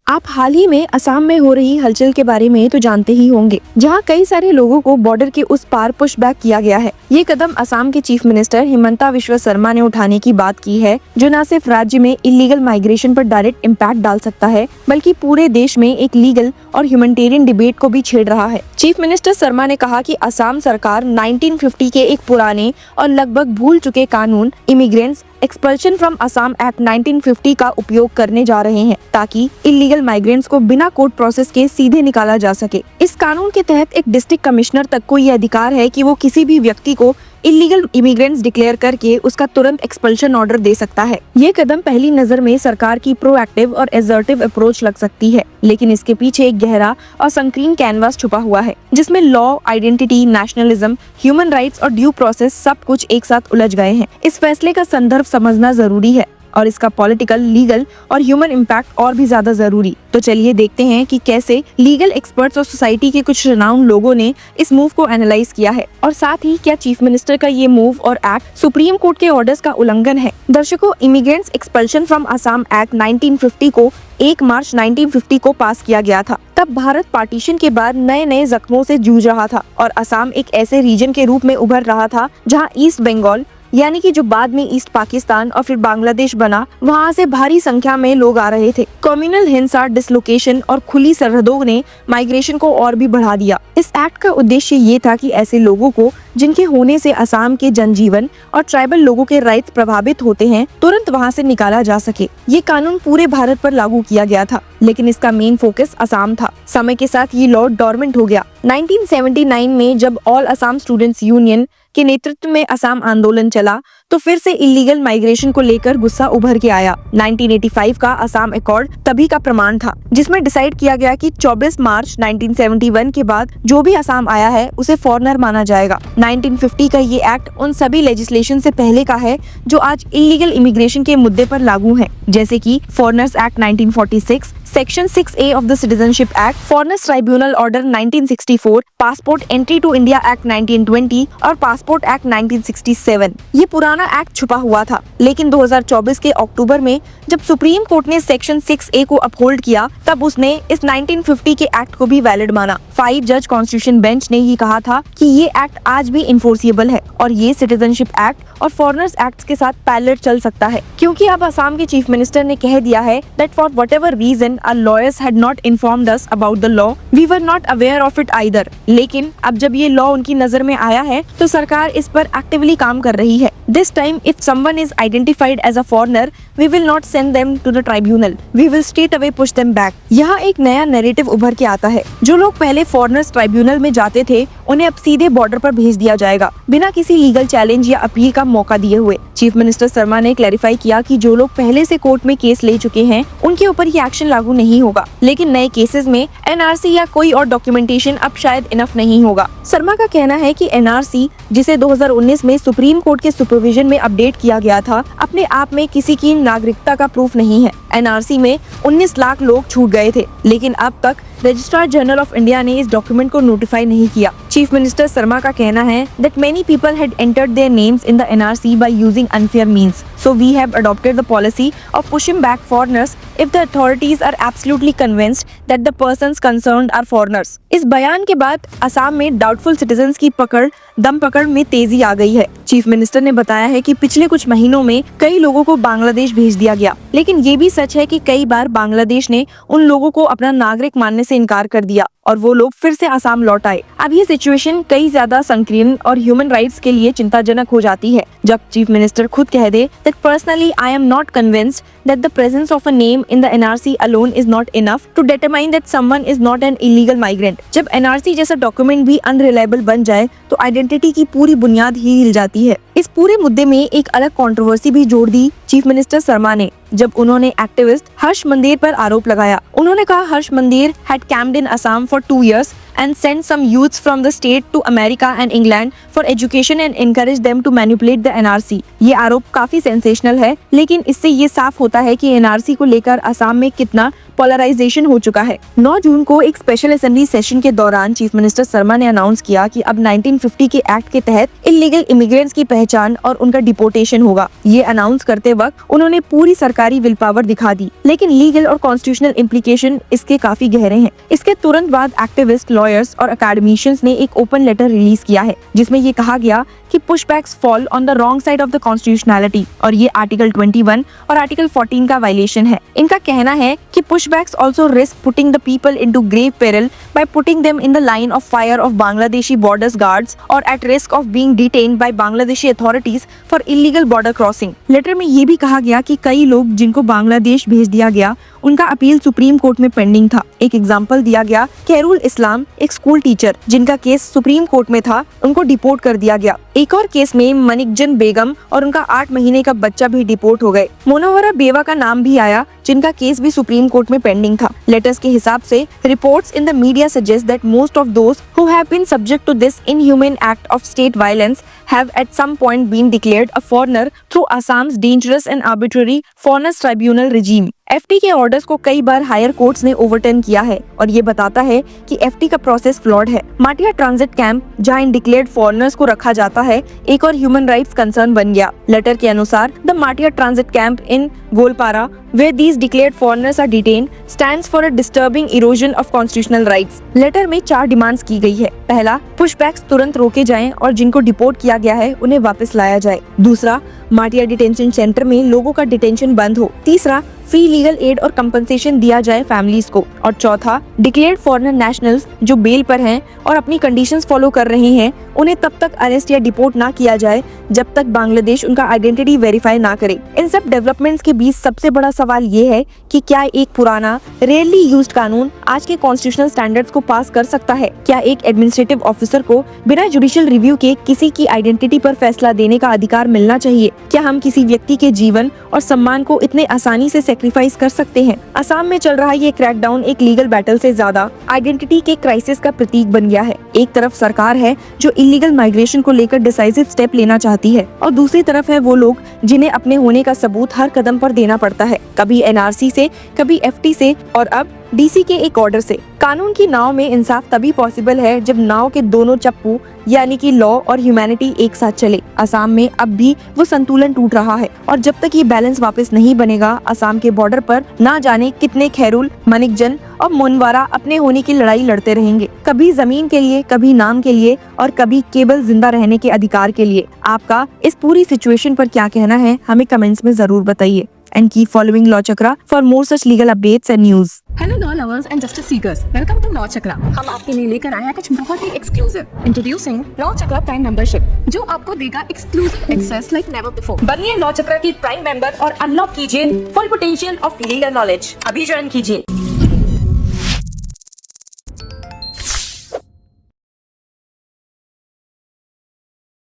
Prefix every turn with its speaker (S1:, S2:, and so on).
S1: आप हाल ही में असम में हो रही हलचल के बारे में तो जानते ही होंगे, जहां कई सारे लोगों को बॉर्डर के उस पार पुश बैक किया गया है। ये कदम असम के चीफ मिनिस्टर हिमंता विश्व शर्मा ने उठाने की बात की है, जो न सिर्फ राज्य में इलीगल माइग्रेशन पर डायरेक्ट इम्पैक्ट डाल सकता है, बल्कि पूरे देश में एक लीगल और ह्यूमैनिटेरियन डिबेट को भी छेड़ रहा है। चीफ मिनिस्टर शर्मा ने कहा कि असम सरकार 1950 के एक पुराने और लगभग भूल चुके कानून immigrants expulsion from Assam act 1950 का उपयोग करने जा रहे हैं, ताकि इलीगल माइग्रेंट्स को बिना कोर्ट प्रोसेस के सीधे निकाला जा सके। इस कानून के तहत एक डिस्ट्रिक्ट कमिश्नर तक को ये अधिकार है कि वो किसी भी व्यक्ति को इलीगल इमिग्रेंट्स डिक्लेयर करके उसका तुरंत एक्सपल्शन ऑर्डर दे सकता है। ये कदम पहली नजर में सरकार की प्रोएक्टिव और एसर्टिव अप्रोच लग सकती है, लेकिन इसके पीछे एक गहरा और संकीर्ण कैनवास छुपा हुआ है, जिसमें law, identity, nationalism, human rights और ड्यू प्रोसेस सब कुछ एक साथ उलझ गए हैं। इस फैसले का संदर्भ समझना जरूरी है और इसका पॉलिटिकल, लीगल और ह्यूमन इम्पैक्ट और भी ज्यादा जरूरी। तो चलिए देखते हैं कि कैसे लीगल एक्सपर्ट्स और सोसाइटी के कुछ रिनाउंड लोगों ने इस मूव को एनालाइज किया है, और साथ ही क्या चीफ मिनिस्टर का ये मूव और एक्ट सुप्रीम कोर्ट के ऑर्डर्स का उल्लंघन है। दर्शकों, immigrants expulsion from Assam act 1950 को 1 मार्च 1950 को पास किया गया था। तब भारत पार्टीशन के बाद नए नए जख्मों से जूझ रहा था और असम एक ऐसे रीजन के रूप में उभर रहा था जहां ईस्ट बंगाल, यानी कि जो बाद में ईस्ट पाकिस्तान और फिर बांग्लादेश बना, वहाँ से भारी संख्या में लोग आ रहे थे। कम्युनल हिंसा, डिसलोकेशन और खुली सरहदों ने माइग्रेशन को और भी बढ़ा दिया। इस एक्ट का उद्देश्य ये था कि ऐसे लोगों को जिनके होने से असम के जनजीवन और ट्राइबल लोगों के राइट्स प्रभावित होते हैं, तुरंत वहाँ से निकाला जा सके। ये कानून पूरे भारत पर लागू किया गया था, लेकिन इसका मेन फोकस असम था। समय के साथ ये लॉ डोरमेंट हो गया। 1979 में जब ऑल असम स्टूडेंट्स यूनियन के नेतृत्व में असम आंदोलन चला, तो फिर से इलीगल माइग्रेशन को लेकर गुस्सा उभर के आया। 1985 का असम अकॉर्ड तभी का प्रमाण था, जिसमें डिसाइड किया गया कि 24 मार्च 1971 के बाद जो भी असम आया है उसे फॉरेनर माना जाएगा। 1950 का ये एक्ट उन सभी लेजिस्लेशन से पहले का है जो आज इलीगल इमिग्रेशन के मुद्दे पर लागू है, जैसे कि foreigners act 1946, section 6A of the citizenship act, foreigners tribunal order 1964, passport entry to India act 1920 और पासपोर्ट एक्ट 1967। ये पुराना एक्ट छुपा हुआ था, लेकिन 2024 के अक्टूबर में जब सुप्रीम कोर्ट ने सेक्शन 6A को अपहोल्ड किया, तब उसने इस 1950 के एक्ट को भी वैलिड माना। 5 जज कॉन्स्टिट्यूशन बेंच ने ये कहा था कि ये एक्ट आज भी इन्फोर्सिएबल है और ये सिटीजनशिप एक्ट और फॉरेनर्स एक्ट के साथ पैरेलल चल सकता है, क्योंकि अब असम के चीफ मिनिस्टर ने कह दिया है that for whatever reason our lawyers had not informed us about the law, we were not aware of it either। लेकिन अब जब ये लॉ उनकी नजर में आया है, तो सरकार इस पर एक्टिवली काम कर रही है। This time, if someone is identified as a foreigner, we will not send them to the tribunal. We will straight away push them back। यहाँ एक नया नैरेटिव उभर के आता है। जो लोग पहले फॉरेनर्स ट्राइब्यूनल में जाते थे, उन्हें अब सीधे बॉर्डर पर भेज दिया जाएगा, बिना किसी लीगल चैलेंज या अपील का मौका दिए हुए। चीफ मिनिस्टर शर्मा ने क्लैरिफाई किया कि जो लोग पहले से कोर्ट में केस ले चुके हैं, उनके ऊपर ये एक्शन लागू नहीं होगा, लेकिन नए केसेस में एनआरसी या कोई और डॉक्यूमेंटेशन अब शायद इनफ नहीं होगा। शर्मा का कहना है कि एनआरसी, जिसे 2019 में सुप्रीम कोर्ट के सुपरविजन में अपडेट किया गया था, अपने आप में किसी की नागरिकता का प्रूफ नहीं है। एनआरसी में 19 लाख लोग छूट गए थे, लेकिन अब तक रजिस्ट्रार जनरल ऑफ इंडिया ने इस डॉक्यूमेंट को नोटिफाई नहीं किया। चीफ मिनिस्टर शर्मा का कहना है that many people had entered their names in the NRC by using unfair means, so we have adopted the policy of pushing back foreigners if the authorities are absolutely convinced that the persons concerned are foreigners। इस बयान के बाद असम में doubtful citizens की दम पकड़ में तेजी आ गई है। चीफ मिनिस्टर ने बताया है कि पिछले कुछ महीनों में कई लोगों को बांग्लादेश भेज दिया गया, लेकिन ये भी सच है कि कई बार बांग्लादेश ने उन लोगों को अपना नागरिक मानने से इनकार कर दिया और वो लोग फिर से असम लौट आए। अब ये सिचुएशन कई ज्यादा संकीर्ण और ह्यूमन राइट्स के लिए चिंताजनक हो जाती है, जब चीफ मिनिस्टर खुद कह दे that personally I am not convinced that the presence of a name in the NRC alone is not enough to determine that someone is not an illegal migrant। जब NRC जैसा document भी unreliable बन जाए, तो identity की पूरी बुनियाद ही हिल जाती है। इस पूरे मुद्दे में एक अलग कंट्रोवर्सी भी जोड़ दी चीफ मिनिस्टर शर्मा ने, जब उन्होंने एक्टिविस्ट हर्ष मंदेर पर आरोप लगाया। उन्होंने कहा हर्ष मंदेर had camped in Assam for 2 years and send some youths from the state to America and England for education and encourage them to manipulate the NRC। ये आरोप काफी सेंसेशनल है, लेकिन इससे ये साफ होता है कि NRC को लेकर असम में कितना पोलराइजेशन हो चुका है। 9 जून को एक स्पेशल असेंबली सेशन के दौरान चीफ मिनिस्टर शर्मा ने अनाउंस किया कि अब 1950 के एक्ट के तहत इलीगल इमिग्रेंट्स की पहचान और उनका डिपोर्टेशन होगा। ये अनाउंस करते वक्त उन्होंने पूरी सरकारी विल पावर दिखा दी, लेकिन लीगल और कॉन्स्टिट्यूशनल इम्प्लीकेशन इसके काफी गहरे हैं। इसके तुरंत बाद एक्टिविस्ट, लॉयर्स और अकेडमिशियंस ने एक ओपन लेटर रिलीज किया है, जिसमें ये कहा गया कि pushbacks fall on the wrong side of the constitutionality और ये आर्टिकल 21 और आर्टिकल 14 का वायलेशन है। इनका कहना है कि pushbacks also risk putting the people into grave peril by putting them in the line of fire of Bangladeshi borders guards or at risk of being detained by Bangladeshi authorities for illegal border crossing। Letter में ये भी कहा गया कि कई लोग जिनको बांग्लादेश भेज दिया गया, उनका अपील सुप्रीम कोर्ट में पेंडिंग था। एक एग्जाम्पल दिया गया, कैरुल इस्लाम, एक स्कूल टीचर जिनका केस सुप्रीम कोर्ट में था, उनको डिपोर्ट कर दिया गया। एक और केस में मनिकजन बेगम और उनका 8 महीने का बच्चा भी डिपोर्ट हो गए। मोनोवरा बेवा का नाम भी आया, जिनका केस भी सुप्रीम कोर्ट में पेंडिंग था। लेटर्स के हिसाब से reports in the media suggest that most of those who have been subject to this inhuman act of state violence have at some point been declared a foreigner through Assam's dangerous and arbitrary foreigners tribunal regime। FT के orders को कई बार higher courts ने overturn किया है और ये बताता है कि FT का प्रोसेस फ्लॉड है। माटिया ट्रांजिट कैंप, जहां इन डिक्लेयर्ड फॉरेनर्स को रखा जाता है, एक और ह्यूमन राइट्स कंसर्न बन गया। लेटर के अनुसार the Matia transit camp in Goalpara where these declared foreigners are detained stands for a disturbing erosion of constitutional rights। Letter में 4 डिमांड्स की गई है। पहला, पुशबैक्स तुरंत रोके जाएं और जिनको डिपोर्ट किया गया है उन्हें वापस लाया जाए। दूसरा, माटिया डिटेंशन सेंटर में लोगों का डिटेंशन बंद हो। तीसरा, फ्री लीगल एड और कंपनसेशन दिया जाए फैमिलीज को। और चौथा, डिक्लेयर्ड फॉरेनर नेशनल्स जो बेल पर हैं और अपनी कंडीशंस फॉलो कर रहे हैं, उन्हें तब तक अरेस्ट या डिपोर्ट ना किया जाए जब तक बांग्लादेश उनका आइडेंटिटी वेरीफाई ना करे। इन सब डेवलपमेंट्स के बीच सबसे बड़ा सवाल ये है कि क्या एक पुराना रेयरली यूज्ड कानून आज के कॉन्स्टिट्यूशनल स्टैंडर्ड्स को पास कर सकता है? क्या एक एडमिनिस्ट्रेटिव ऑफिसर को बिना जुडिशियल रिव्यू के किसी की आइडेंटिटी पर फैसला देने का अधिकार मिलना चाहिए? क्या हम किसी व्यक्ति के जीवन और सम्मान को इतने आसानी से सेक्रीफाइस कर सकते हैं? असम में चल रहा ये क्रैकडाउन एक लीगल बैटल से ज्यादा आइडेंटिटी के क्राइसिस का प्रतीक बन गया है। एक तरफ सरकार है जो इलीगल माइग्रेशन को लेकर डिसाइसिव स्टेप लेना चाहती है, और दूसरी तरफ है वो लोग जिन्हें अपने होने का सबूत हर कदम पर देना पड़ता है, कभी NRC से, कभी FT से और अब DC के एक ऑर्डर से। कानून की नाव में इंसाफ तभी पॉसिबल है जब नाव के दोनों चप्पू यानी कि लॉ और ह्यूमैनिटी एक साथ चले। असम में अब भी वो संतुलन टूट रहा है और जब तक ये बैलेंस वापस नहीं बनेगा, असम के बॉर्डर पर ना जाने कितने खैरुल, मनिकजन और मुनवारा अपने होने की लड़ाई लड़ते रहेंगे, कभी जमीन के लिए, कभी नाम के लिए और कभी केवल जिंदा रहने के अधिकार के लिए। आपका इस पूरी सिचुएशन पर क्या कहना है, हमें कमेंट्स में जरूर बताइए। And keep following Law Chakra for more such legal updates and news.
S2: Hello law lovers and justice seekers. Welcome to Law Chakra। हम आपके लिए लेकर आए हैं कुछ बहुत ही exclusive. Introducing Law Chakra Prime Membership, जो आपको देगा exclusive access like never before। बनिए Law Chakra की प्राइम मेंबर और अनलॉक कीजिए full potential of legal knowledge। अभी ज्वाइन कीजिए।